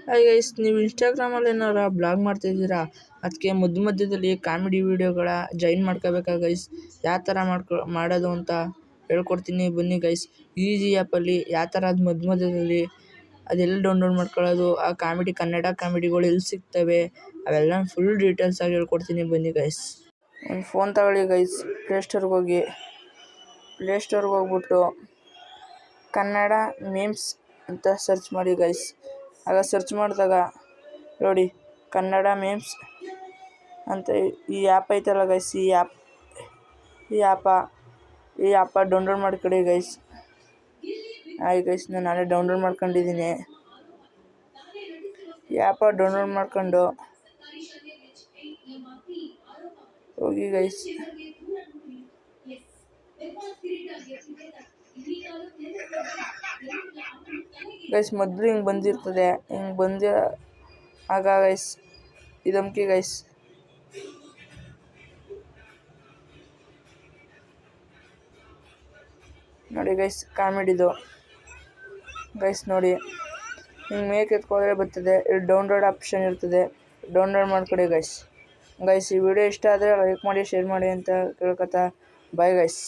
Hi guys, ನೀವು ಇನ್ಸ್ಟಾಗ್ರಾಮಲ್ಲಿ ಏನಾರ ಬ್ಲಾಗ್ ಮಾಡ್ತಿದ್ದೀರಾ, ಅದಕ್ಕೆ ಮಧ್ಯದಲ್ಲಿ ಕಾಮಿಡಿ ವೀಡಿಯೋಗಳ ಜಾಯಿನ್ ಮಾಡ್ಕೋಬೇಕಾ ಗೈಸ್? ಯಾವ ಥರ ಮಾಡೋದು ಅಂತ ಹೇಳ್ಕೊಡ್ತೀನಿ ಬನ್ನಿ ಗೈಸ್. ಈಸಿ ಆ್ಯಪಲ್ಲಿ ಯಾವ ಥರ ಅದು ಮಧ್ಯದಲ್ಲಿ ಅದೆಲ್ಲಿ ಡೌನ್ಲೋಡ್ ಮಾಡ್ಕೊಳ್ಳೋದು, ಆ ಕನ್ನಡ ಕಾಮಿಡಿಗಳು ಎಲ್ಲಿ ಸಿಗ್ತವೆ, ಅವೆಲ್ಲ ಫುಲ್ ಡೀಟೇಲ್ಸಾಗಿ ಹೇಳ್ಕೊಡ್ತೀನಿ ಬನ್ನಿ ಗೈಸ್. ಒಂದು ಫೋನ್ ತಗೊಳ್ಳಿ ಗೈಸ್, ಪ್ಲೇಸ್ಟೋರ್ಗೆ ಹೋಗ್ಬಿಟ್ಟು ಕನ್ನಡ ಮೀಮ್ಸ್ ಅಂತ ಸರ್ಚ್ ಮಾಡಿ ಗೈಸ್. ಆಗ ಸರ್ಚ್ ಮಾಡಿದಾಗ ನೋಡಿ ಕನ್ನಡ ಮೀಮ್ಸ್ ಅಂತ ಈ ಆ್ಯಪ್ ಐತಲ್ಲ ಗೈಸ್, ಈ ಆ್ಯಪ ಡೌನ್ಲೋಡ್ ಮಾಡ್ಕೊಳ್ಳಿ ಗೈಸ್. ಹಾಯ್ ಗೈಸ್, ನಾನು ನಾಳೆ ಡೌನ್ಲೋಡ್ ಮಾಡ್ಕೊಂಡಿದ್ದೀನಿ. ಈ ಆ್ಯಪ ಡೌನ್ಲೋಡ್ ಮಾಡ್ಕೊಂಡು ಹೋಗಿ ಗೈಸ್. ಮೊದಲು ಹಿಂಗೆ ಬಂದಿರ್ತದೆ, ಹಿಂಗೆ ಬಂದು ಆಗ ಗೈಸ್ ಇದಮ್ಕಿ ಗೈಸ್. ನೋಡಿ ಗೈಸ್, ಕಾಮಿಡಿದು ಗೈಸ್. ನೋಡಿ ಹಿಂಗೆ ಮೇಕ್ ಎತ್ಕೊಂಡ್ರೆ ಬರ್ತದೆ, ಇಲ್ಲಿ ಡೌನ್ಲೋಡ್ ಆಪ್ಷನ್ ಇರ್ತದೆ, ಡೌನ್ಲೋಡ್ ಮಾಡ್ಕೊಡಿ ಗೈಸ್. ಈ ವಿಡಿಯೋ ಇಷ್ಟ ಆದರೆ ಲೈಕ್ ಮಾಡಿ, ಶೇರ್ ಮಾಡಿ ಅಂತ ಕೇಳ್ಕೊತಾ ಬಾಯ್ ಗೈಸ್.